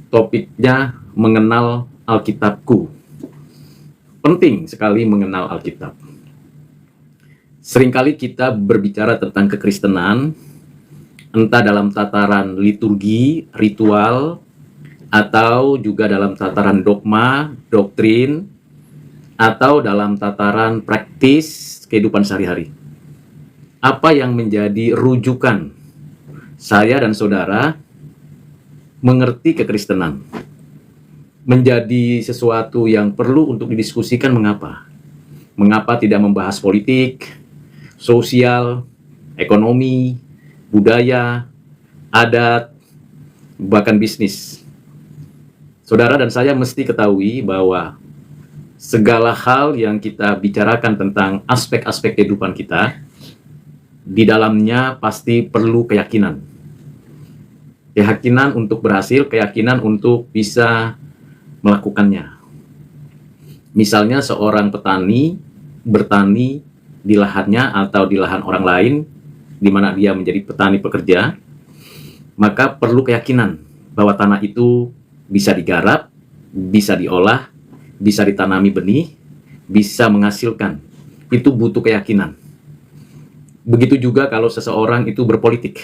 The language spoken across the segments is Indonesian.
Topiknya mengenal Alkitabku. Penting sekali mengenal Alkitab. Seringkali kita berbicara tentang kekristenan, entah dalam tataran liturgi, ritual, atau juga dalam tataran dogma, doktrin, atau dalam tataran praktis kehidupan sehari-hari. Apa yang menjadi rujukan saya dan saudara mengerti kekristenan? Menjadi sesuatu yang perlu untuk didiskusikan. Mengapa? Mengapa tidak membahas politik, sosial, ekonomi, budaya, adat, bahkan bisnis? Saudara dan saya mesti ketahui bahwa segala hal yang kita bicarakan tentang aspek-aspek kehidupan kita, di dalamnya pasti perlu keyakinan. Keyakinan untuk berhasil, keyakinan untuk bisa melakukannya. Misalnya seorang petani bertani di lahannya atau di lahan orang lain, di mana dia menjadi petani pekerja, maka perlu keyakinan bahwa tanah itu bisa digarap, bisa diolah, bisa ditanami benih, bisa menghasilkan. Itu butuh keyakinan. Begitu juga kalau seseorang itu berpolitik,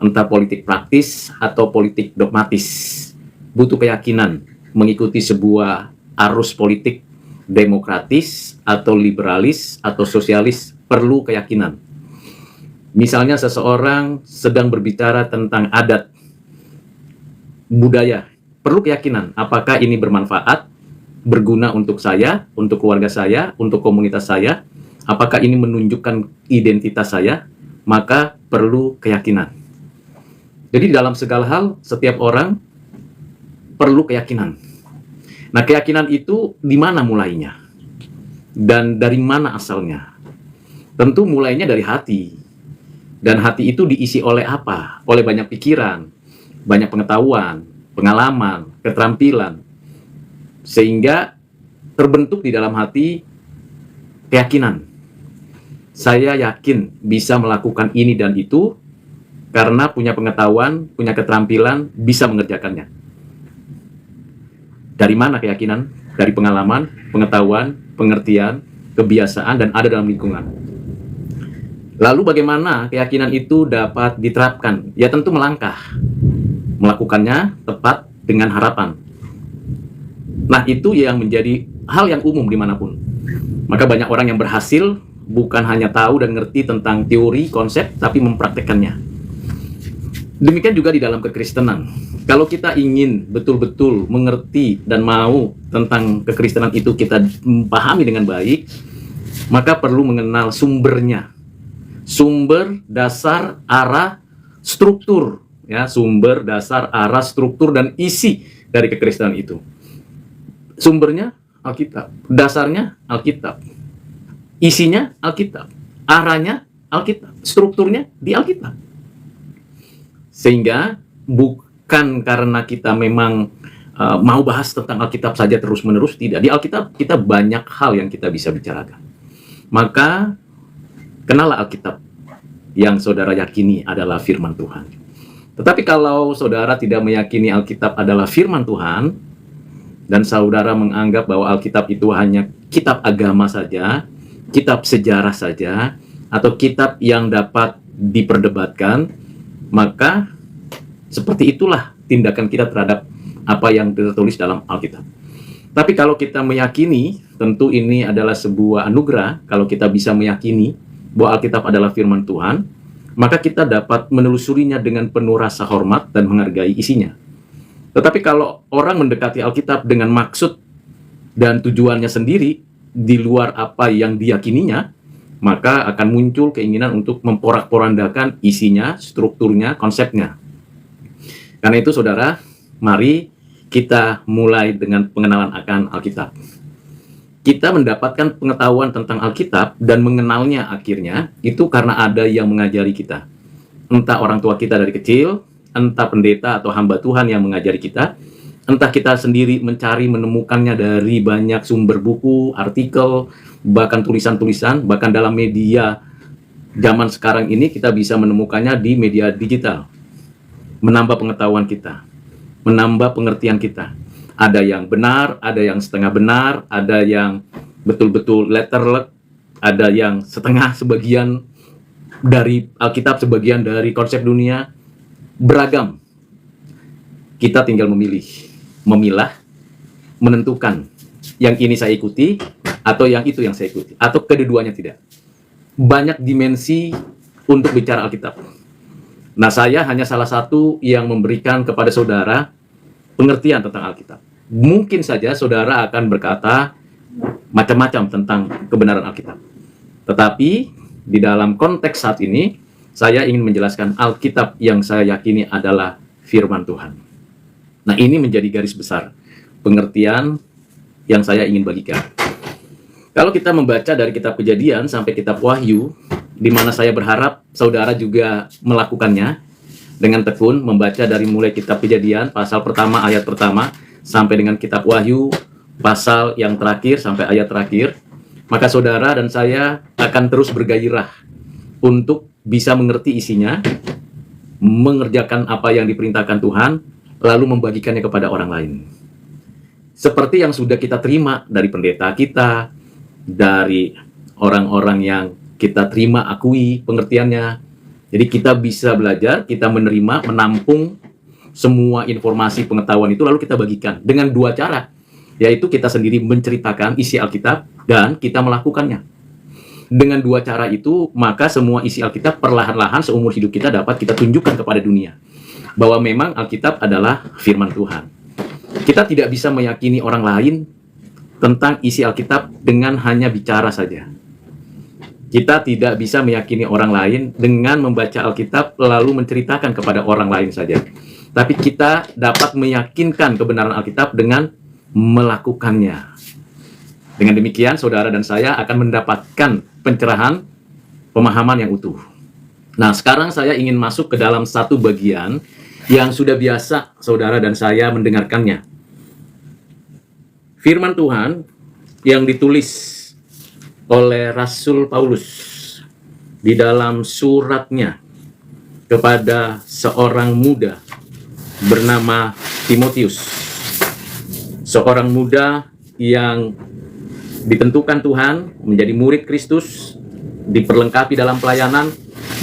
entah politik praktis atau politik dogmatis, butuh keyakinan mengikuti sebuah arus politik demokratis atau liberalis atau sosialis, perlu keyakinan. Misalnya seseorang sedang berbicara tentang adat, budaya, perlu keyakinan apakah ini bermanfaat, berguna untuk saya, untuk keluarga saya, untuk komunitas saya, apakah ini menunjukkan identitas saya, maka perlu keyakinan. Jadi dalam segala hal, setiap orang perlu keyakinan. Nah, keyakinan itu di mana mulainya? Dan dari mana asalnya? Tentu mulainya dari hati. Dan hati itu diisi oleh apa? Oleh banyak pikiran, banyak pengetahuan, pengalaman, keterampilan. Sehingga terbentuk di dalam hati keyakinan. Saya yakin bisa melakukan ini dan itu karena punya pengetahuan, punya keterampilan, bisa mengerjakannya. Dari mana keyakinan? Dari pengalaman, pengetahuan, pengertian, kebiasaan, dan ada dalam lingkungan. Lalu bagaimana keyakinan itu dapat diterapkan? Ya tentu melangkah. Melakukannya tepat dengan harapan. Nah, itu yang menjadi hal yang umum dimanapun. Maka banyak orang yang berhasil bukan hanya tahu dan ngerti tentang teori, konsep, tapi mempraktekkannya. Demikian juga di dalam kekristenan. Kalau kita ingin betul-betul mengerti dan mau tentang kekristenan itu kita pahami dengan baik, maka perlu mengenal sumbernya. Sumber, dasar, arah, struktur. Ya, sumber, dasar, arah, struktur, dan isi dari kekristenan itu. Sumbernya Alkitab, dasarnya Alkitab, isinya Alkitab, arahnya Alkitab, strukturnya di Alkitab. Sehingga bukan karena kita memang mau bahas tentang Alkitab saja terus-menerus, tidak. Di Alkitab kita banyak hal yang kita bisa bicarakan. Maka kenallah Alkitab yang saudara yakini adalah firman Tuhan. Tetapi kalau saudara tidak meyakini Alkitab adalah firman Tuhan, dan saudara menganggap bahwa Alkitab itu hanya kitab agama saja, kitab sejarah saja, atau kitab yang dapat diperdebatkan, maka seperti itulah tindakan kita terhadap apa yang tertulis dalam Alkitab. Tapi kalau kita meyakini, tentu ini adalah sebuah anugerah, kalau kita bisa meyakini bahwa Alkitab adalah firman Tuhan, maka kita dapat menelusurinya dengan penuh rasa hormat dan menghargai isinya. Tetapi kalau orang mendekati Alkitab dengan maksud dan tujuannya sendiri di luar apa yang diyakininya, maka akan muncul keinginan untuk memporak-porandakan isinya, strukturnya, konsepnya. Karena itu saudara, mari kita mulai dengan pengenalan akan Alkitab. Kita mendapatkan pengetahuan tentang Alkitab dan mengenalnya akhirnya itu karena ada yang mengajari kita. Entah orang tua kita dari kecil, entah pendeta atau hamba Tuhan yang mengajari kita, entah kita sendiri mencari menemukannya dari banyak sumber buku, artikel, bahkan tulisan-tulisan, bahkan dalam media zaman sekarang ini kita bisa menemukannya di media digital. Menambah pengetahuan kita. menambah pengertian kita. Ada yang benar, ada yang setengah benar, ada yang betul-betul letterlek, ada yang setengah, sebagian dari Alkitab, sebagian dari konsep dunia, beragam. Kita tinggal memilih, memilah, menentukan yang ini saya ikuti atau yang itu yang saya ikuti, atau kedua-duanya tidak. Banyak dimensi untuk bicara Alkitab. Nah, saya hanya salah satu yang memberikan kepada saudara pengertian tentang Alkitab. Mungkin saja saudara akan berkata macam-macam tentang kebenaran Alkitab. Tetapi di dalam konteks saat ini, saya ingin menjelaskan Alkitab yang saya yakini adalah firman Tuhan. Nah, ini menjadi garis besar pengertian yang saya ingin bagikan. Kalau kita membaca dari kitab Kejadian sampai kitab Wahyu, di mana saya berharap saudara juga melakukannya dengan tekun, membaca dari mulai kitab Kejadian pasal pertama ayat pertama sampai dengan kitab Wahyu pasal yang terakhir sampai ayat terakhir, maka saudara dan saya akan terus bergairah untuk bisa mengerti isinya, mengerjakan apa yang diperintahkan Tuhan, lalu membagikannya kepada orang lain. Seperti yang sudah kita terima dari pendeta kita, dari orang-orang yang kita terima, akui pengertiannya. Jadi kita bisa belajar, kita menerima, menampung semua informasi pengetahuan itu, lalu kita bagikan dengan dua cara, yaitu kita sendiri menceritakan isi Alkitab dan kita melakukannya. Dengan dua cara itu, maka semua isi Alkitab perlahan-lahan seumur hidup kita dapat kita tunjukkan kepada dunia bahwa memang Alkitab adalah firman Tuhan. Kita tidak bisa meyakini orang lain tentang isi Alkitab dengan hanya bicara saja. Kita tidak bisa meyakini orang lain dengan membaca Alkitab lalu menceritakan kepada orang lain saja. Tapi kita dapat meyakinkan kebenaran Alkitab dengan melakukannya. Dengan demikian, saudara dan saya akan mendapatkan pencerahan, pemahaman yang utuh. Nah, sekarang saya ingin masuk ke dalam satu bagian yang sudah biasa saudara dan saya mendengarkannya. Firman Tuhan yang ditulis oleh Rasul Paulus di dalam suratnya kepada seorang muda bernama Timotius. Seorang muda yang ditentukan Tuhan menjadi murid Kristus, diperlengkapi dalam pelayanan,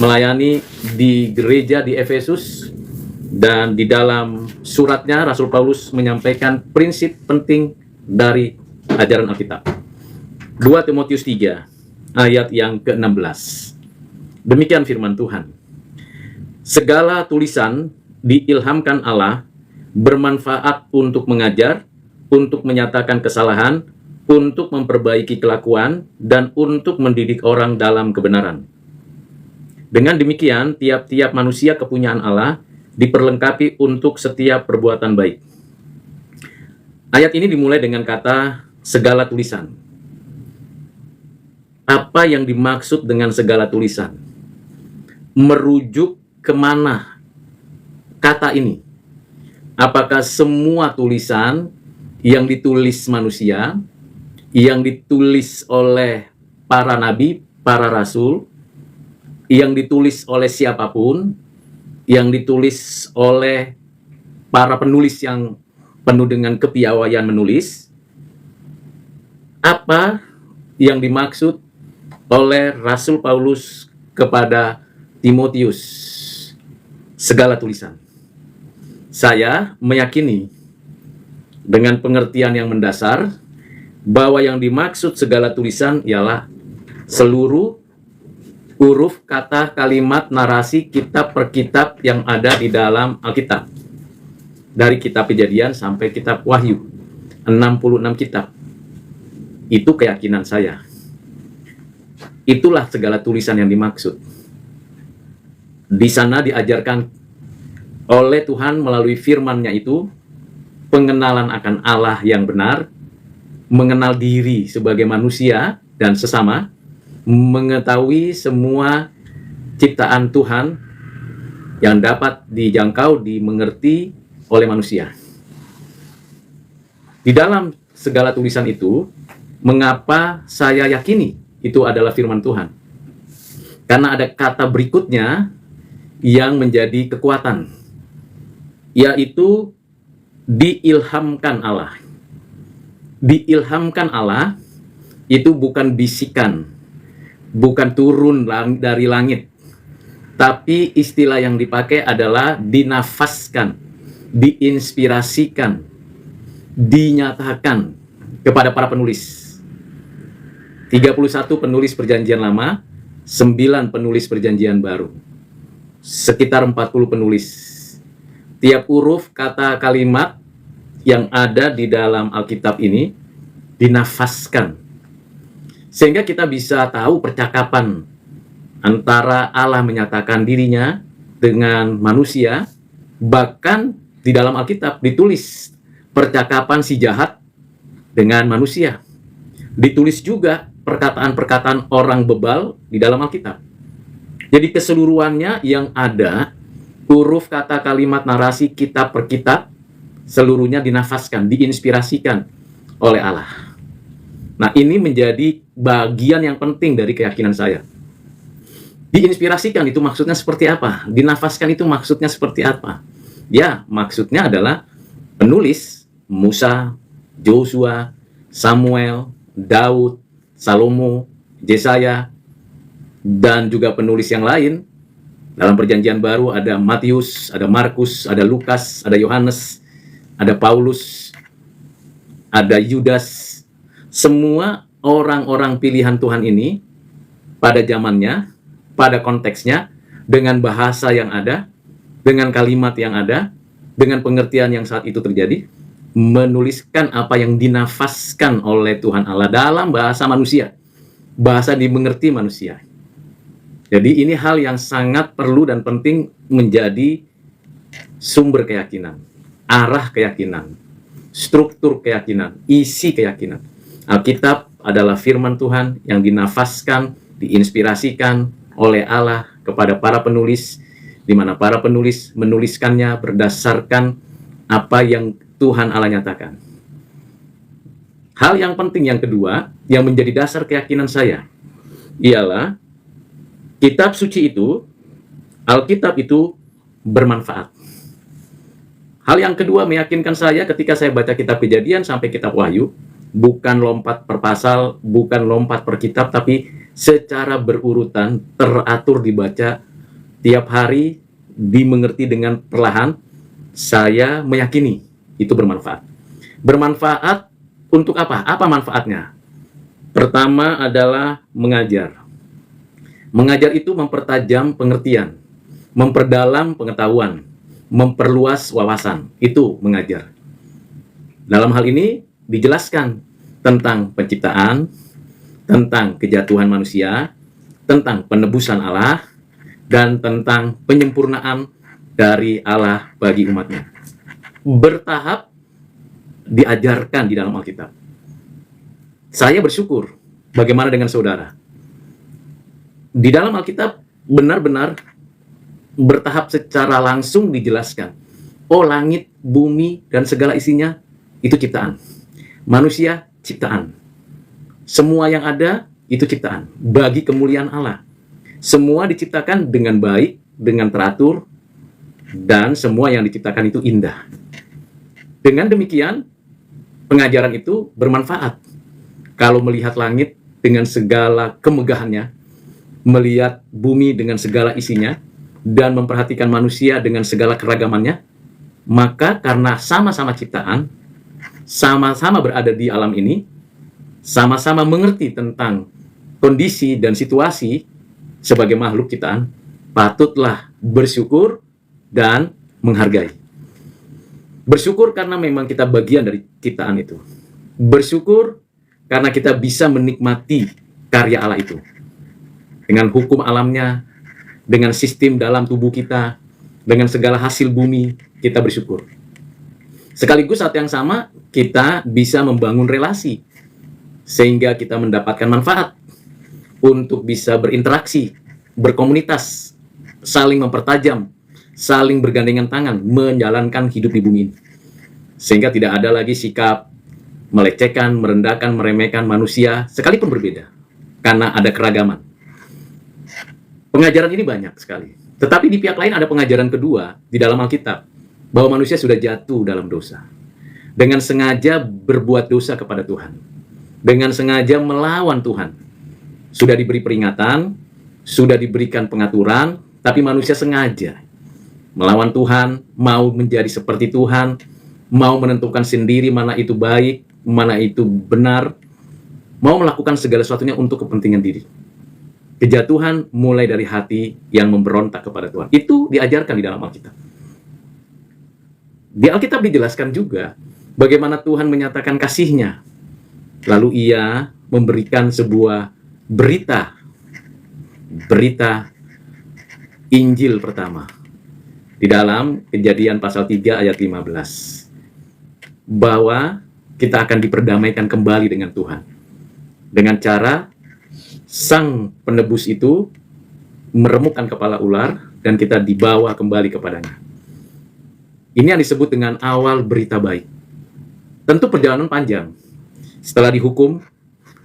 melayani di gereja di Efesus, dan di dalam suratnya Rasul Paulus menyampaikan prinsip penting dari ajaran Alkitab. 2 Timotius 3 ayat yang ke-16. Demikian firman Tuhan. Segala tulisan diilhamkan Allah, bermanfaat untuk mengajar, untuk menyatakan kesalahan, untuk memperbaiki kelakuan, dan untuk mendidik orang dalam kebenaran. Dengan demikian, tiap-tiap manusia kepunyaan Allah diperlengkapi untuk setiap perbuatan baik. Ayat ini dimulai dengan kata segala tulisan. Apa yang dimaksud dengan segala tulisan? Merujuk kemana kata ini? Apakah semua tulisan yang ditulis manusia, yang ditulis oleh para nabi, para rasul, yang ditulis oleh siapapun, yang ditulis oleh para penulis yang penuh dengan kepiawaian menulis? Apa yang dimaksud oleh Rasul Paulus kepada Timotius? Segala tulisan. Saya meyakini dengan pengertian yang mendasar bahwa yang dimaksud segala tulisan ialah seluruh huruf, kata, kalimat, narasi, kitab per kitab yang ada di dalam Alkitab. Dari kitab Kejadian sampai kitab Wahyu, 66 kitab. Itu keyakinan saya. Itulah segala tulisan yang dimaksud. Di sana diajarkan oleh Tuhan melalui firman-Nya itu pengenalan akan Allah yang benar, mengenal diri sebagai manusia dan sesama, mengetahui semua ciptaan Tuhan yang dapat dijangkau, dimengerti oleh manusia. Di dalam segala tulisan itu, mengapa saya yakini itu adalah firman Tuhan? Karena ada kata berikutnya yang menjadi kekuatan, yaitu diilhamkan Allah. Diilhamkan Allah itu bukan bisikan, bukan turun dari langit, tapi istilah yang dipakai adalah dinafaskan, diinspirasikan, dinyatakan kepada para penulis. 31 penulis Perjanjian Lama, 9 penulis Perjanjian Baru, sekitar 40 penulis. Tiap huruf, kata, kalimat yang ada di dalam Alkitab ini dinafaskan, sehingga kita bisa tahu percakapan antara Allah menyatakan dirinya dengan manusia. Bahkan di dalam Alkitab ditulis percakapan si jahat dengan manusia. Ditulis juga perkataan-perkataan orang bebal di dalam Alkitab. Jadi keseluruhannya yang ada, huruf, kata, kalimat, narasi, kitab per kitab, seluruhnya dinafaskan, diinspirasikan oleh Allah. Nah, ini menjadi bagian yang penting dari keyakinan saya. Diinspirasikan itu maksudnya seperti apa? Dinafaskan itu maksudnya seperti apa? Ya, maksudnya adalah penulis Musa, Joshua, Samuel, Daud, Salomo, Yesaya, dan juga penulis yang lain. Dalam Perjanjian Baru ada Matius, ada Markus, ada Lukas, ada Yohanes, ada Paulus, ada Yudas. Semua orang-orang pilihan Tuhan ini pada zamannya, pada konteksnya, dengan bahasa yang ada, dengan kalimat yang ada, dengan pengertian yang saat itu terjadi, menuliskan apa yang dinafaskan oleh Tuhan Allah dalam bahasa manusia, bahasa dimengerti manusia. Jadi ini hal yang sangat perlu dan penting menjadi sumber keyakinan, arah keyakinan, struktur keyakinan, isi keyakinan. Alkitab adalah firman Tuhan yang dinafaskan, diinspirasikan oleh Allah kepada para penulis, di mana para penulis menuliskannya berdasarkan apa yang Tuhan Allah nyatakan. Hal yang penting yang kedua, yang menjadi dasar keyakinan saya, ialah kitab suci itu, Alkitab itu bermanfaat. Hal yang kedua meyakinkan saya ketika saya baca kitab Kejadian sampai kitab Wahyu, bukan lompat per pasal, bukan lompat per kitab, tapi secara berurutan, teratur dibaca tiap hari, dimengerti dengan perlahan. Saya meyakini itu bermanfaat. Bermanfaat untuk apa? Apa manfaatnya? Pertama adalah mengajar. Mengajar itu mempertajam pengertian, memperdalam pengetahuan, memperluas wawasan. Itu mengajar. Dalam hal ini dijelaskan tentang penciptaan, tentang kejatuhan manusia, tentang penebusan Allah, dan tentang penyempurnaan dari Allah bagi umatnya. Bertahap diajarkan di dalam Alkitab. Saya bersyukur. Bagaimana dengan saudara? Di dalam Alkitab benar-benar bertahap secara langsung dijelaskan. Oh, langit, bumi, dan segala isinya itu ciptaan. Manusia ciptaan. Semua yang ada itu ciptaan bagi kemuliaan Allah. Semua diciptakan dengan baik, dengan teratur, dan semua yang diciptakan itu indah. Dengan demikian, pengajaran itu bermanfaat. Kalau melihat langit dengan segala kemegahannya, melihat bumi dengan segala isinya, dan memperhatikan manusia dengan segala keragamannya, maka karena sama-sama ciptaan, sama-sama berada di alam ini, sama-sama mengerti tentang kondisi dan situasi sebagai makhluk ciptaan, patutlah bersyukur dan menghargai. Bersyukur karena memang kita bagian dari ciptaan itu. Bersyukur karena kita bisa menikmati karya Allah itu. Dengan hukum alamnya, dengan sistem dalam tubuh kita, dengan segala hasil bumi, kita bersyukur. Sekaligus saat yang sama, kita bisa membangun relasi, sehingga kita mendapatkan manfaat untuk bisa berinteraksi, berkomunitas, saling mempertajam, saling bergandengan tangan, menjalankan hidup di bumi ini. Sehingga tidak ada lagi sikap melecehkan, merendahkan, meremehkan manusia, sekalipun berbeda, karena ada keragaman. Pengajaran ini banyak sekali. Tetapi di pihak lain ada pengajaran kedua di dalam Alkitab, bahwa manusia sudah jatuh dalam dosa. dengan sengaja berbuat dosa kepada Tuhan, dengan sengaja melawan Tuhan. Sudah diberi peringatan, sudah diberikan pengaturan, tapi manusia sengaja melawan Tuhan, mau menjadi seperti Tuhan, mau menentukan sendiri mana itu baik, mana itu benar, mau melakukan segala sesuatunya untuk kepentingan diri. Kejatuhan mulai dari hati yang memberontak kepada Tuhan. Itu diajarkan di dalam Alkitab. Di Alkitab dijelaskan juga bagaimana Tuhan menyatakan kasih-Nya. Lalu Ia memberikan sebuah berita Injil pertama di dalam Kejadian pasal 3 ayat 15, bahwa kita akan diperdamaikan kembali dengan Tuhan dengan cara Sang penebus itu meremukkan kepala ular dan kita dibawa kembali kepadanya. Ini yang disebut dengan awal berita baik. Tentu perjalanan panjang. Setelah dihukum,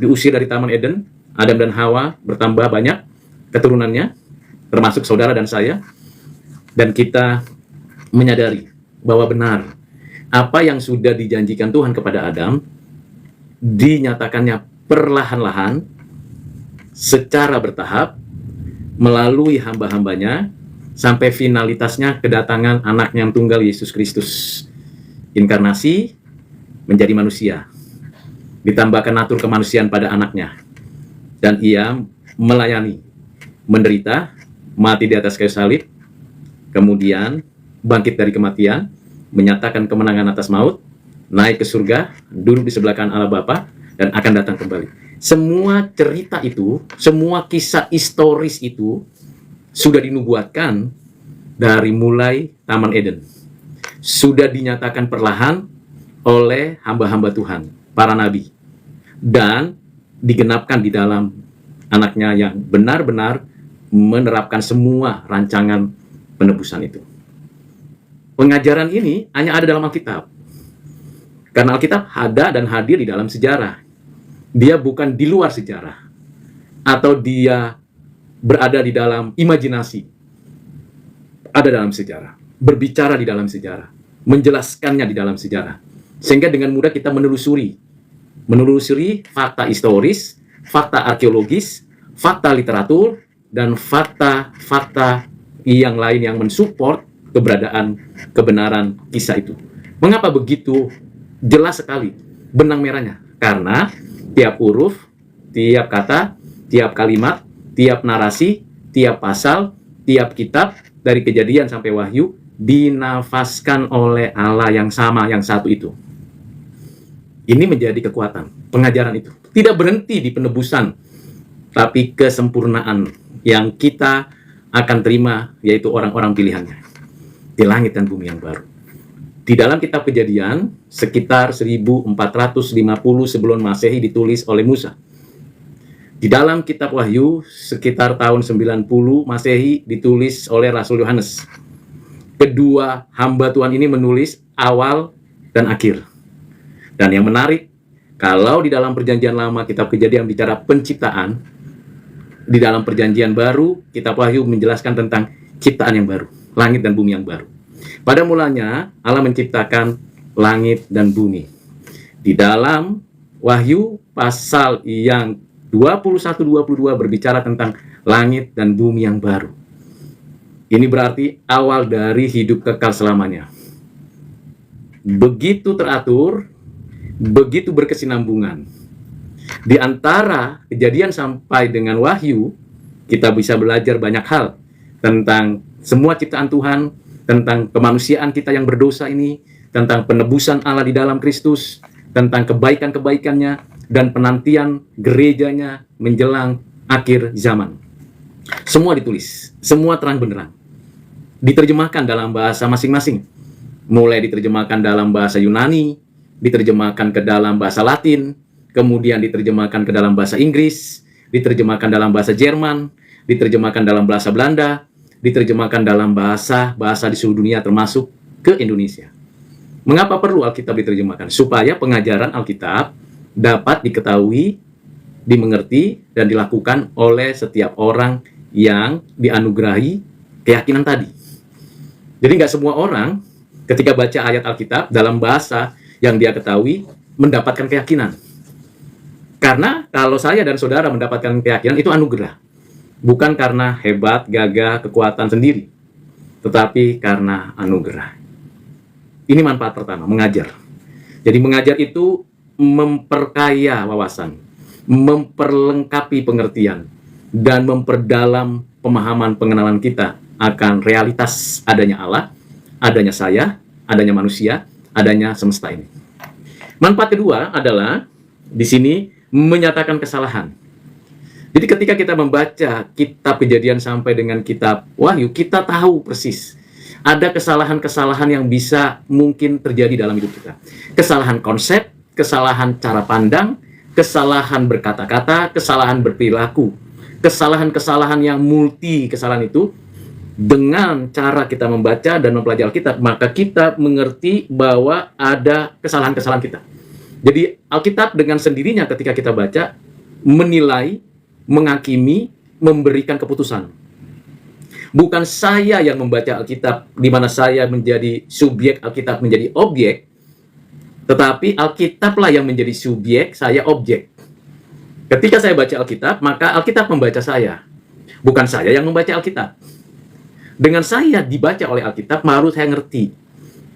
diusir dari Taman Eden, Adam dan Hawa bertambah banyak keturunannya, termasuk saudara dan saya, dan kita menyadari bahwa benar apa yang sudah dijanjikan Tuhan kepada Adam dinyatakannya perlahan-lahan, secara bertahap, melalui hamba-hambanya, sampai finalitasnya kedatangan anaknya yang tunggal, Yesus Kristus. Inkarnasi, menjadi manusia. Ditambahkan natur kemanusiaan pada anaknya. Dan Ia melayani, menderita, mati di atas kayu salib, kemudian bangkit dari kematian, menyatakan kemenangan atas maut, naik ke surga, duduk di sebelah kanan Allah Bapa, dan akan datang kembali. Semua cerita itu, semua kisah historis itu sudah dinubuatkan dari mulai Taman Eden. Sudah dinyatakan perlahan oleh hamba-hamba Tuhan, para nabi. Dan digenapkan di dalam anaknya yang benar-benar menerapkan semua rancangan penebusan itu. Pengajaran ini hanya ada dalam Alkitab. Karena Alkitab ada dan hadir di dalam sejarah. Dia bukan di luar sejarah, atau dia berada di dalam imajinasi. Ada dalam sejarah, berbicara di dalam sejarah, menjelaskannya di dalam sejarah. Sehingga dengan mudah kita menelusuri fakta historis, fakta arkeologis, fakta literatur, dan fakta-fakta yang lain yang mensupport kebenaran kisah itu. Mengapa begitu jelas sekali benang merahnya? Karena tiap huruf, tiap kata, tiap kalimat, tiap narasi, tiap pasal, tiap kitab, dari Kejadian sampai Wahyu, dinafaskan oleh Allah yang sama, yang satu itu. Ini menjadi kekuatan pengajaran itu. Tidak berhenti di penebusan, tapi kesempurnaan yang kita akan terima, yaitu orang-orang pilihannya di langit dan bumi yang baru. Di dalam kitab Kejadian, sekitar 1450 sebelum Masehi ditulis oleh Musa. Di dalam kitab Wahyu, sekitar tahun 90 Masehi ditulis oleh Rasul Yohanes. Kedua hamba Tuhan ini menulis awal dan akhir. Dan yang menarik, kalau di dalam perjanjian lama kitab Kejadian bicara penciptaan, di dalam perjanjian baru kitab Wahyu menjelaskan tentang ciptaan yang baru, langit dan bumi yang baru. Pada mulanya Allah menciptakan langit dan bumi. Di dalam Wahyu pasal yang 21-22 berbicara tentang langit dan bumi yang baru. Ini berarti awal dari hidup kekal selamanya. Begitu teratur, begitu berkesinambungan. Di antara Kejadian sampai dengan Wahyu, kita bisa belajar banyak hal tentang semua ciptaan Tuhan, tentang kemanusiaan kita yang berdosa ini, tentang penebusan Allah di dalam Kristus, tentang kebaikan-kebaikannya, dan penantian gerejanya menjelang akhir zaman. Semua ditulis, semua terang benderang. Diterjemahkan dalam bahasa masing-masing. Mulai diterjemahkan dalam bahasa Yunani, diterjemahkan ke dalam bahasa Latin, kemudian diterjemahkan ke dalam bahasa Inggris, diterjemahkan dalam bahasa Jerman, diterjemahkan dalam bahasa Belanda, diterjemahkan dalam bahasa di seluruh dunia termasuk ke Indonesia. Mengapa perlu Alkitab diterjemahkan? Supaya pengajaran Alkitab dapat diketahui, dimengerti, dan dilakukan oleh setiap orang yang dianugerahi keyakinan tadi. Jadi nggak semua orang ketika baca ayat Alkitab dalam bahasa Yang dia ketahui mendapatkan keyakinan. Karena kalau saya dan saudara mendapatkan keyakinan itu anugerah. Bukan karena hebat, gagah, kekuatan sendiri. Tetapi karena anugerah. Ini manfaat pertama, mengajar. Jadi mengajar itu memperkaya wawasan, memperlengkapi pengertian, dan memperdalam pemahaman pengenalan kita akan realitas adanya Allah, adanya saya, adanya manusia, adanya semesta ini. Manfaat kedua adalah di sini menyatakan kesalahan. Jadi ketika kita membaca kitab Kejadian sampai dengan kitab Wahyu, kita tahu persis ada kesalahan-kesalahan yang bisa mungkin terjadi dalam hidup kita. Kesalahan konsep, kesalahan cara pandang, kesalahan berkata-kata, kesalahan berperilaku. Kesalahan-kesalahan yang multi kesalahan itu, dengan cara kita membaca dan mempelajari Alkitab, maka kita mengerti bahwa ada kesalahan-kesalahan kita. Jadi Alkitab dengan sendirinya ketika kita baca, menilai, menghakimi, memberikan keputusan. Bukan saya yang membaca Alkitab, di mana saya menjadi subjek, Alkitab menjadi objek, tetapi Alkitablah yang menjadi subjek, saya objek. Ketika saya baca Alkitab, maka Alkitab membaca saya. Bukan saya yang membaca Alkitab. Dengan saya dibaca oleh Alkitab, baru saya ngerti.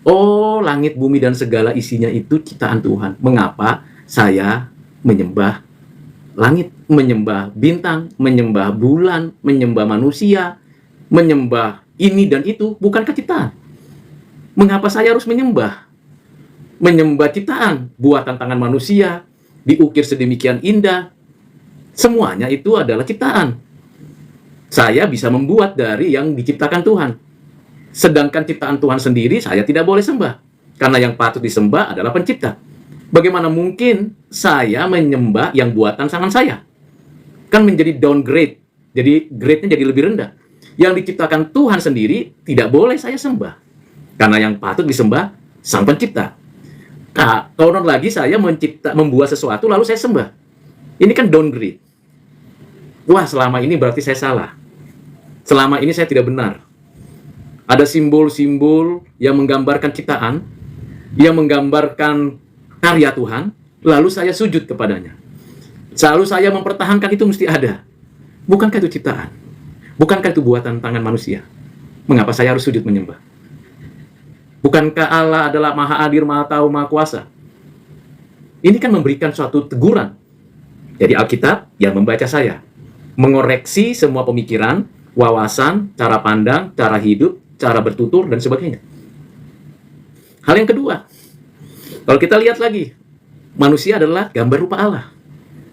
Oh, langit, bumi, dan segala isinya itu ciptaan Tuhan. Mengapa saya menyembah langit, menyembah bintang, menyembah bulan, menyembah manusia, menyembah ini dan itu, bukan ciptaan. Mengapa saya harus menyembah? Menyembah ciptaan, buatan tangan manusia, diukir sedemikian indah. Semuanya itu adalah ciptaan. Saya bisa membuat dari yang diciptakan Tuhan. Sedangkan ciptaan Tuhan sendiri saya tidak boleh sembah. Karena yang patut disembah adalah pencipta. Bagaimana mungkin saya menyembah yang buatan tangan saya? Kan menjadi downgrade. Jadi grade-nya jadi lebih rendah. Yang diciptakan Tuhan sendiri tidak boleh saya sembah. Karena yang patut disembah Sang Pencipta. Nah, konon lagi saya membuat sesuatu lalu saya sembah. Ini kan downgrade. Wah, selama ini berarti saya salah. Selama ini saya tidak benar. Ada simbol-simbol yang menggambarkan ciptaan, yang menggambarkan karya Tuhan, lalu saya sujud kepadanya. Selalu saya mempertahankan itu mesti ada. Bukankah itu ciptaan? Bukankah itu buatan tangan manusia? Mengapa saya harus sujud menyembah? Bukankah Allah adalah Maha Hadir, Maha Tahu, Maha Kuasa? Ini kan memberikan suatu teguran. Jadi Alkitab yang membaca saya, mengoreksi semua pemikiran, wawasan, cara pandang, cara hidup, cara bertutur, dan sebagainya. Hal yang kedua, kalau kita lihat lagi, manusia adalah gambar rupa Allah,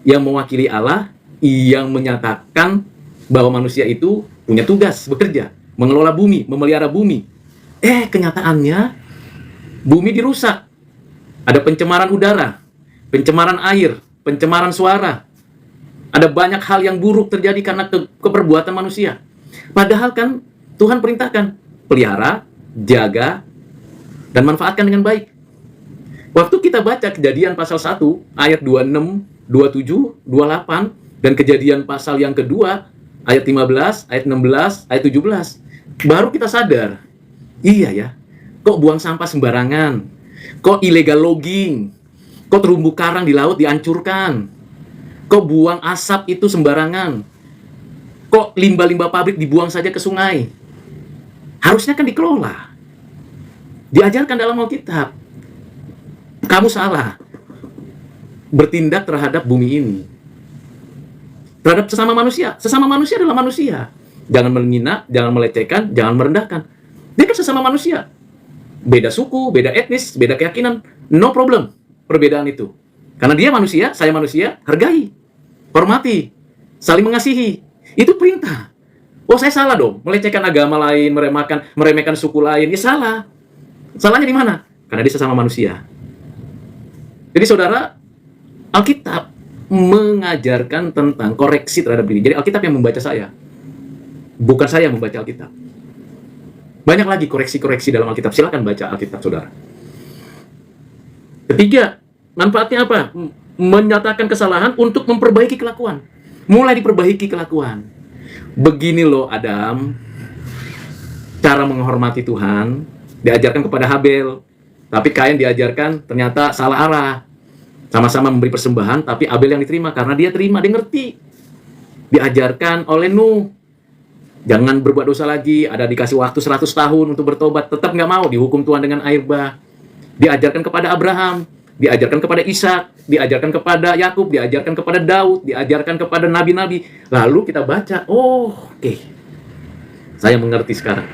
yang mewakili Allah, yang menyatakan bahwa manusia itu punya tugas, bekerja, mengelola bumi, memelihara bumi. Kenyataannya, bumi dirusak. Ada pencemaran udara, pencemaran air, pencemaran suara. Ada banyak hal yang buruk terjadi karena keperbuatan manusia. Padahal kan Tuhan perintahkan, pelihara, jaga, dan manfaatkan dengan baik. Waktu kita baca Kejadian pasal 1, ayat 26, 27, 28, dan Kejadian pasal yang kedua, ayat 15, ayat 16, ayat 17, baru kita sadar, iya ya, kok buang sampah sembarangan, kok illegal logging, kok terumbu karang di laut dihancurkan, kok buang asap itu sembarangan, kok limbah-limbah pabrik dibuang saja ke sungai. Harusnya kan dikelola. Diajarkan dalam Alkitab. Kamu salah bertindak terhadap bumi ini. Terhadap sesama manusia. Sesama manusia adalah manusia. Jangan menghina, jangan melecehkan, jangan merendahkan. Dia kan sesama manusia. Beda suku, beda etnis, beda keyakinan. No problem perbedaan itu. Karena dia manusia, saya manusia, hargai, hormati, saling mengasihi. Itu perintah. Oh, saya salah dong, melecehkan agama lain, meremehkan suku lain. Ya salah. Salahnya di mana? Karena dia sesama manusia. Jadi saudara, Alkitab mengajarkan tentang koreksi terhadap diri. Jadi Alkitab yang membaca saya. Bukan saya yang membaca Alkitab. Banyak lagi koreksi-koreksi dalam Alkitab. Silakan baca Alkitab, saudara. Ketiga, manfaatnya apa? Menyatakan kesalahan untuk memperbaiki kelakuan. Mulai diperbaiki kelakuan. Begini loh Adam, cara menghormati Tuhan, diajarkan kepada Habel. Tapi Kain diajarkan ternyata salah arah. Sama-sama memberi persembahan, tapi Abel yang diterima karena dia terima, dia ngerti. Diajarkan oleh Nuh, jangan berbuat dosa lagi, ada dikasih waktu 100 tahun untuk bertobat, tetap nggak mau, dihukum Tuhan dengan air bah. Diajarkan kepada Abraham, diajarkan kepada Ishak, diajarkan kepada Yakub, diajarkan kepada Daud, diajarkan kepada nabi-nabi. Lalu kita baca, oke. Saya mengerti sekarang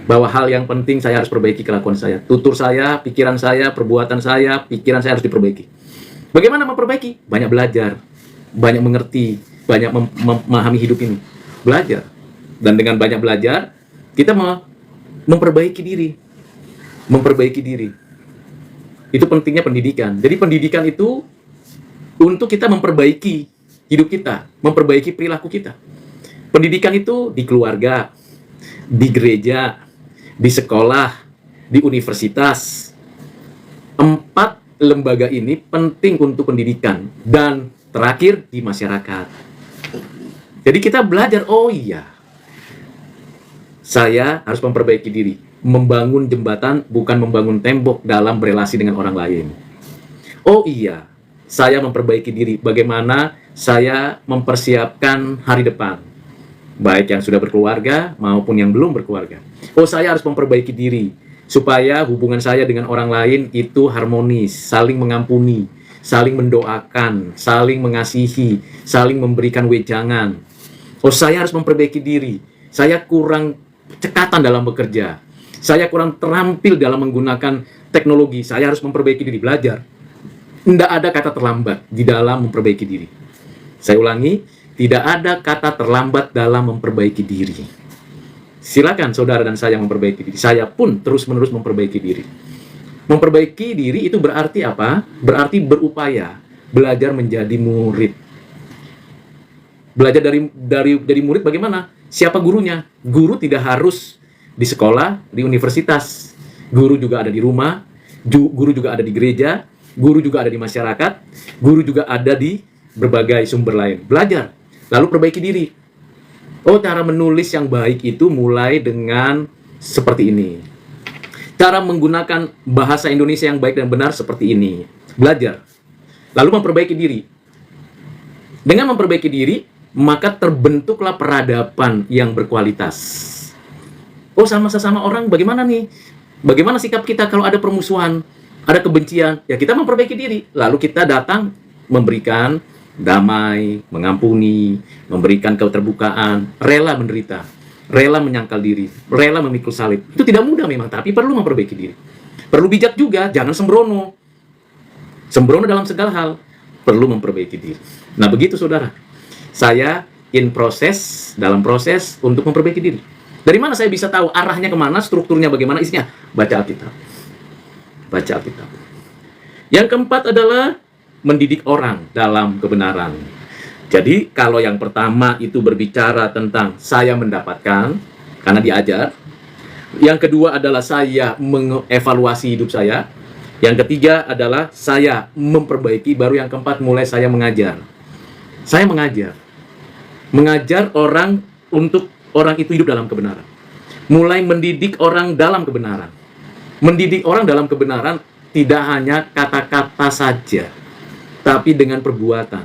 bahwa hal yang penting saya harus perbaiki kelakuan saya, tutur saya, pikiran saya, perbuatan saya, pikiran saya harus diperbaiki. Bagaimana memperbaiki? Banyak belajar, banyak mengerti, banyak memahami hidup ini. Belajar. Dan dengan banyak belajar, kita memperbaiki diri. Memperbaiki diri. Itu pentingnya pendidikan. Jadi pendidikan itu untuk kita memperbaiki hidup kita, memperbaiki perilaku kita. Pendidikan itu di keluarga, di gereja, di sekolah, di universitas. 4 lembaga ini penting untuk pendidikan. Dan terakhir di masyarakat. Jadi kita belajar, oh iya, saya harus memperbaiki diri. Membangun jembatan bukan membangun tembok dalam berelasi dengan orang lain. Oh iya, saya memperbaiki diri. Bagaimana saya mempersiapkan hari depan, baik yang sudah berkeluarga maupun yang belum berkeluarga. Oh, saya harus memperbaiki diri supaya hubungan saya dengan orang lain itu harmonis, saling mengampuni, saling mendoakan, saling mengasihi, saling memberikan wejangan. Oh, saya harus memperbaiki diri. Saya kurang cekatan dalam bekerja. Saya kurang terampil dalam menggunakan teknologi. Saya harus memperbaiki diri, belajar. Tidak ada kata terlambat di dalam memperbaiki diri. Saya ulangi, tidak ada kata terlambat dalam memperbaiki diri. Silakan saudara dan saya memperbaiki diri. Saya pun terus-menerus memperbaiki diri. Memperbaiki diri itu berarti apa? Berarti berupaya, belajar menjadi murid. Belajar dari murid bagaimana? Siapa gurunya? Guru tidak harus di sekolah, di universitas. Guru juga ada di rumah, guru juga ada di gereja, guru juga ada di masyarakat, guru juga ada di berbagai sumber lain. Belajar, lalu perbaiki diri. Oh, cara menulis yang baik itu mulai dengan seperti ini. Cara menggunakan bahasa Indonesia yang baik dan benar seperti ini. Belajar. Lalu memperbaiki diri. Dengan memperbaiki diri, maka terbentuklah peradaban yang berkualitas. Oh, sama sesama orang bagaimana nih? Bagaimana sikap kita kalau ada permusuhan, ada kebencian? Ya kita memperbaiki diri. Lalu kita datang memberikan damai, mengampuni, memberikan keterbukaan, rela menderita, rela menyangkal diri, rela memikul salib. Itu tidak mudah memang, tapi perlu memperbaiki diri. Perlu bijak juga, jangan sembrono. Sembrono dalam segala hal, perlu memperbaiki diri. Nah begitu saudara, saya dalam proses untuk memperbaiki diri. Dari mana saya bisa tahu arahnya kemana, strukturnya bagaimana, isinya? Baca Alkitab. Baca Alkitab. Yang keempat adalah mendidik orang dalam kebenaran. Jadi kalau yang pertama itu berbicara tentang saya mendapatkan, karena diajar. Yang kedua adalah saya mengevaluasi hidup saya. Yang ketiga adalah saya memperbaiki. Baru yang keempat mulai saya mengajar. Saya mengajar. Mengajar orang untuk orang itu hidup dalam kebenaran. Mulai mendidik orang dalam kebenaran. Mendidik orang dalam kebenaran tidak hanya kata-kata saja, tapi dengan perbuatan.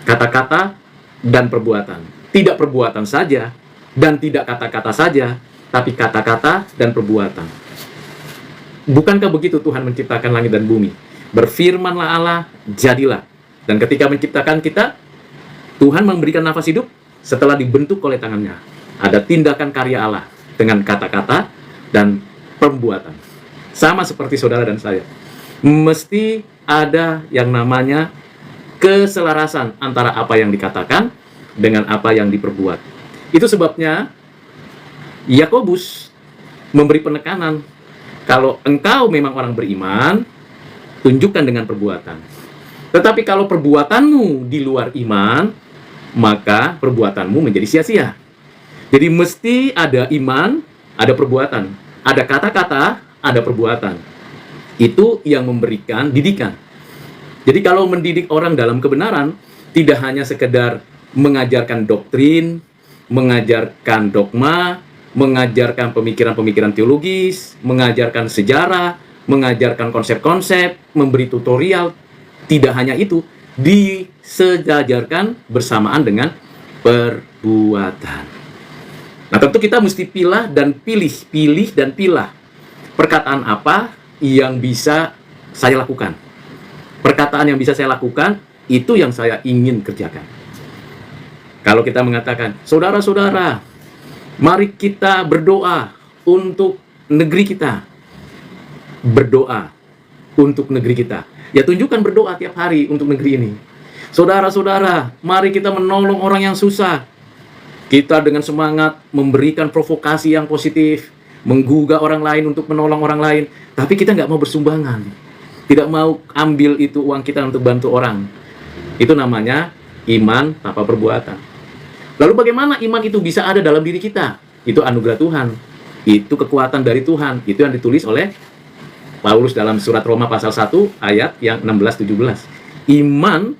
Kata-kata dan perbuatan. Tidak perbuatan saja dan tidak kata-kata saja, tapi kata-kata dan perbuatan. Bukankah begitu Tuhan menciptakan langit dan bumi? Berfirmanlah Allah, jadilah. Dan ketika menciptakan kita, Tuhan memberikan nafas hidup setelah dibentuk oleh tangannya. Ada tindakan karya Allah dengan kata-kata dan perbuatan. Sama seperti saudara dan saya. Mesti ada yang namanya keselarasan antara apa yang dikatakan dengan apa yang diperbuat. Itu sebabnya Yakobus memberi penekanan, kalau engkau memang orang beriman, tunjukkan dengan perbuatan. Tetapi kalau perbuatanmu di luar iman, maka perbuatanmu menjadi sia-sia. Jadi mesti ada iman, ada perbuatan. Ada kata-kata, ada perbuatan. Itu yang memberikan didikan. Jadi kalau mendidik orang dalam kebenaran, tidak hanya sekedar mengajarkan doktrin, mengajarkan dogma, mengajarkan pemikiran-pemikiran teologis, mengajarkan sejarah, mengajarkan konsep-konsep, memberi tutorial. Tidak hanya itu, disejajarkan bersamaan dengan perbuatan. Nah, tentu kita mesti pilih dan pilah. Perkataan apa yang bisa saya lakukan? Perkataan yang bisa saya lakukan, itu yang saya ingin kerjakan. Kalau kita mengatakan, saudara-saudara, mari kita berdoa untuk negeri kita. Berdoa untuk negeri kita. Ya, tunjukkan berdoa tiap hari untuk negeri ini. Saudara-saudara, mari kita menolong orang yang susah. Kita dengan semangat memberikan provokasi yang positif, menggugah orang lain untuk menolong orang lain. Tapi kita nggak mau bersumbangan. Tidak mau ambil itu uang kita untuk bantu orang. Itu namanya iman tanpa perbuatan. Lalu bagaimana iman itu bisa ada dalam diri kita? Itu anugerah Tuhan. Itu kekuatan dari Tuhan. Itu yang ditulis oleh Paulus dalam surat Roma pasal 1 ayat yang 16-17. Iman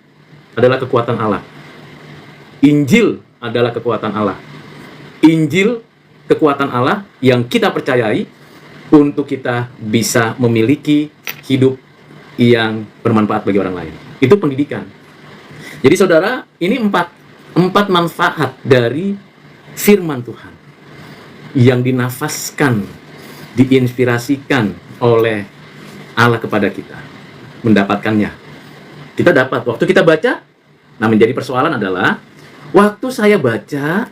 adalah kekuatan Allah. Injil adalah kekuatan Allah. Injil kekuatan Allah yang kita percayai untuk kita bisa memiliki hidup yang bermanfaat bagi orang lain. Itu pendidikan. Jadi saudara, ini empat manfaat dari firman Tuhan yang dinafaskan, diinspirasikan oleh Allah kepada kita. Mendapatkannya. Kita dapat. Waktu kita baca, nah menjadi persoalan adalah, waktu saya baca,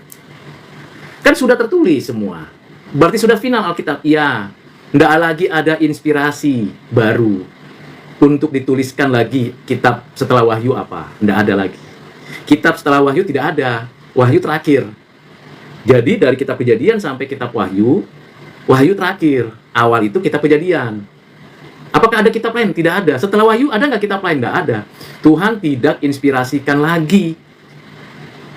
kan sudah tertulis semua. Berarti sudah final Alkitab. Ya, tidak lagi ada inspirasi baru untuk dituliskan lagi kitab setelah Wahyu apa. Tidak ada lagi. Kitab setelah Wahyu tidak ada. Wahyu terakhir. Jadi dari kitab Kejadian sampai kitab Wahyu, Wahyu terakhir. Awal itu kitab Kejadian. Apakah ada kitab lain? Tidak ada. Setelah Wahyu ada nggak kitab lain? Tidak ada. Tuhan tidak inspirasikan lagi.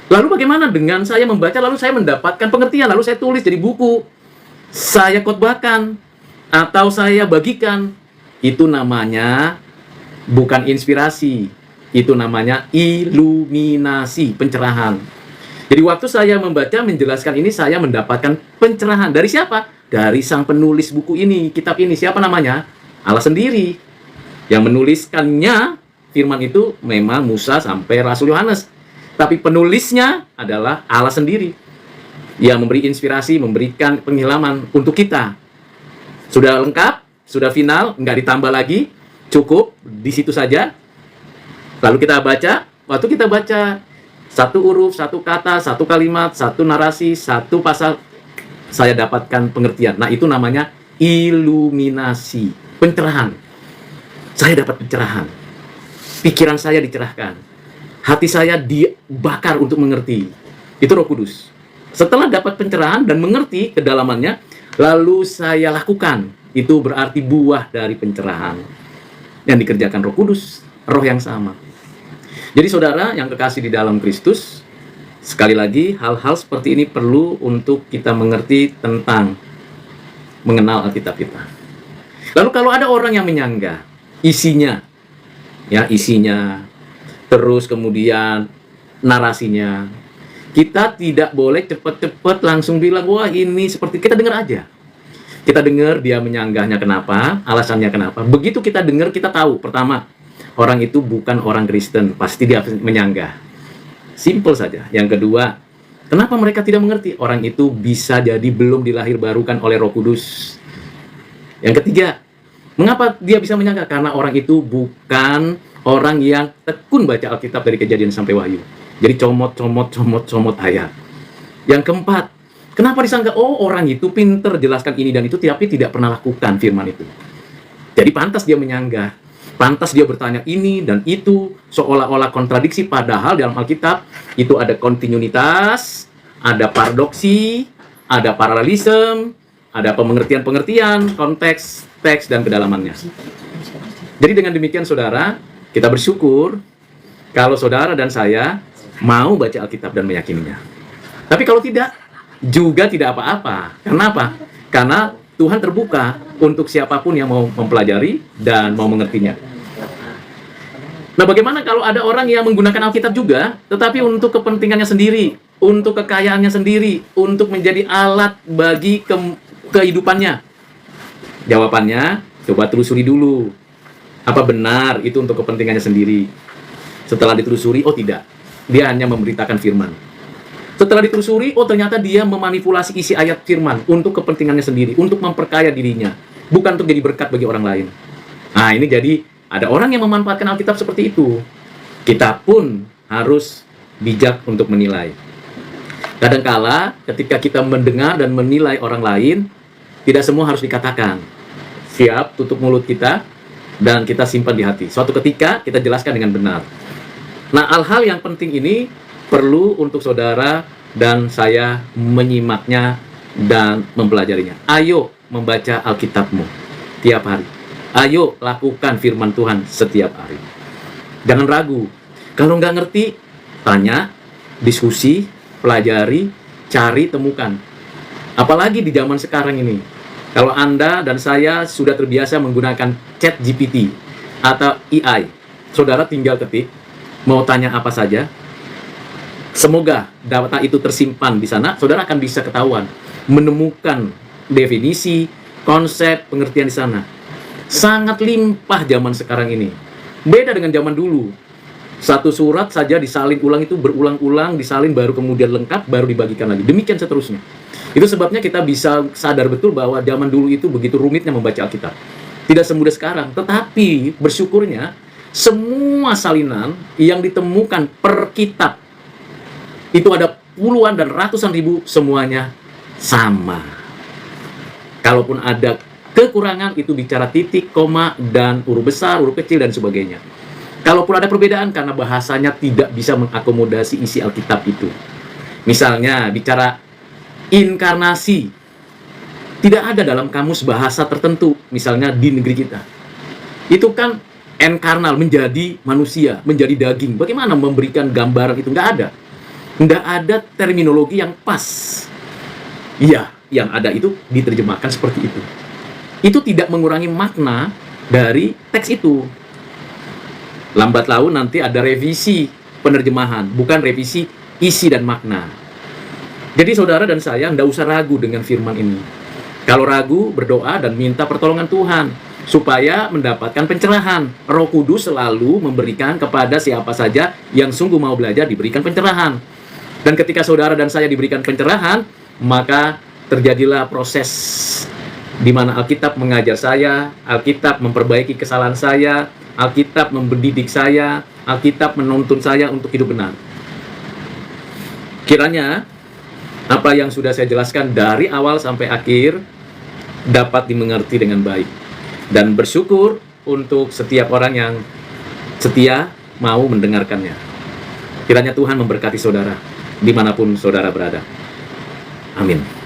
Lalu bagaimana dengan saya membaca, lalu saya mendapatkan pengertian, lalu saya tulis jadi buku, saya khotbahkan, atau saya bagikan. Itu namanya bukan inspirasi. Itu namanya iluminasi, pencerahan. Jadi waktu saya membaca, menjelaskan ini, saya mendapatkan pencerahan. Dari siapa? Dari sang penulis buku ini, kitab ini. Siapa namanya? Allah sendiri. Yang menuliskannya, firman itu memang Musa sampai Rasul Yohanes. Tapi penulisnya adalah Allah sendiri. Yang memberi inspirasi, memberikan pengilhaman untuk kita. Sudah lengkap, sudah final, nggak ditambah lagi, cukup, di situ saja. Lalu kita baca, waktu kita baca, satu huruf, satu kata, satu kalimat, satu narasi, satu pasal, saya dapatkan pengertian. Nah, itu namanya iluminasi, pencerahan. Saya dapat pencerahan. Pikiran saya dicerahkan. Hati saya dibakar untuk mengerti. Itu Roh Kudus. Setelah dapat pencerahan dan mengerti kedalamannya, lalu saya lakukan. Itu berarti buah dari pencerahan yang dikerjakan Roh Kudus, Roh yang sama. Jadi saudara yang kekasih di dalam Kristus, sekali lagi hal-hal seperti ini perlu untuk kita mengerti tentang mengenal Alkitab kita. Lalu kalau ada orang yang menyanggah isinya, terus kemudian narasinya, kita tidak boleh cepat-cepat langsung bilang, wah ini seperti, kita dengar aja. Kita dengar dia menyanggahnya kenapa, alasannya kenapa. Begitu kita dengar, kita tahu, pertama, orang itu bukan orang Kristen, pasti dia menyanggah. Simple saja. Yang kedua, kenapa mereka tidak mengerti? Orang itu bisa jadi belum dilahirbarukan oleh Roh Kudus. Yang ketiga, mengapa dia bisa menyanggah? Karena orang itu bukan orang yang tekun baca Alkitab dari Kejadian sampai Wahyu. Jadi comot ayat. Yang keempat, kenapa disangka, oh orang itu pinter jelaskan ini dan itu, tapi tidak pernah lakukan firman itu. Jadi pantas dia menyanggah. Pantas dia bertanya ini dan itu, seolah-olah kontradiksi, padahal dalam Alkitab itu ada kontinuitas, ada paradoksi, ada paralelisme, ada pengertian-pengertian, konteks, teks, dan kedalamannya. Jadi dengan demikian saudara, kita bersyukur kalau saudara dan saya mau baca Alkitab dan meyakininya. Tapi kalau tidak, juga tidak apa-apa. Kenapa? Karena Tuhan terbuka untuk siapapun yang mau mempelajari dan mau mengertinya. Nah, bagaimana kalau ada orang yang menggunakan Alkitab juga, tetapi untuk kepentingannya sendiri, untuk kekayaannya sendiri, untuk menjadi alat bagi kehidupannya? Jawabannya, Coba telusuri dulu. Apa benar itu untuk kepentingannya sendiri? Setelah ditelusuri, oh tidak. Dia hanya memberitakan firman. Setelah ditelusuri, oh ternyata dia memanipulasi isi ayat firman untuk kepentingannya sendiri, untuk memperkaya dirinya, bukan untuk jadi berkat bagi orang lain. Nah, ini jadi ada orang yang memanfaatkan Alkitab seperti itu. Kita pun harus bijak untuk menilai. Kadangkala ketika kita mendengar dan menilai orang lain, tidak semua harus dikatakan. Siap, tutup mulut kita, dan kita simpan di hati. Suatu ketika kita jelaskan dengan benar. Nah, hal-hal yang penting ini perlu untuk saudara dan saya menyimaknya dan mempelajarinya. Ayo membaca Alkitabmu tiap hari. Ayo lakukan firman Tuhan setiap hari. Jangan ragu. Kalau nggak ngerti, tanya, diskusi, pelajari, cari, temukan. Apalagi di zaman sekarang ini. Kalau Anda dan saya sudah terbiasa menggunakan ChatGPT atau AI, saudara tinggal ketik, mau tanya apa saja, semoga data itu tersimpan di sana, saudara akan bisa ketahuan, menemukan definisi, konsep, pengertian di sana. Sangat limpah zaman sekarang ini. Beda dengan zaman dulu. Satu surat saja disalin ulang itu berulang-ulang, disalin baru kemudian lengkap, baru dibagikan lagi. Demikian seterusnya. Itu sebabnya kita bisa sadar betul bahwa zaman dulu itu begitu rumitnya membaca Alkitab. Tidak semudah sekarang, tetapi bersyukurnya semua salinan yang ditemukan per kitab itu ada puluhan dan ratusan ribu, semuanya sama. Kalaupun ada kekurangan, itu bicara titik, koma, dan huruf besar, huruf kecil, dan sebagainya. Kalaupun ada perbedaan karena bahasanya tidak bisa mengakomodasi isi Alkitab itu. Misalnya bicara inkarnasi, tidak ada dalam kamus bahasa tertentu, misalnya di negeri kita. Itu kan enkarnal, menjadi manusia, menjadi daging. Bagaimana memberikan gambaran itu? Nggak ada. Nggak ada terminologi yang pas. Iya, yang ada itu diterjemahkan seperti itu. Itu tidak mengurangi makna dari teks itu. Lambat laun nanti ada revisi penerjemahan, bukan revisi isi dan makna. Jadi saudara dan saya tidak usah ragu dengan firman ini. Kalau ragu, berdoa dan minta pertolongan Tuhan supaya mendapatkan pencerahan. Roh Kudus selalu memberikan kepada siapa saja yang sungguh mau belajar, diberikan pencerahan. Dan ketika saudara dan saya diberikan pencerahan, maka terjadilah proses di mana Alkitab mengajar saya, Alkitab memperbaiki kesalahan saya, Alkitab mendidik saya, Alkitab menuntun saya untuk hidup benar. Kiranya apa yang sudah saya jelaskan dari awal sampai akhir dapat dimengerti dengan baik. Dan bersyukur untuk setiap orang yang setia mau mendengarkannya. Kiranya Tuhan memberkati saudara dimanapun saudara berada. Amin.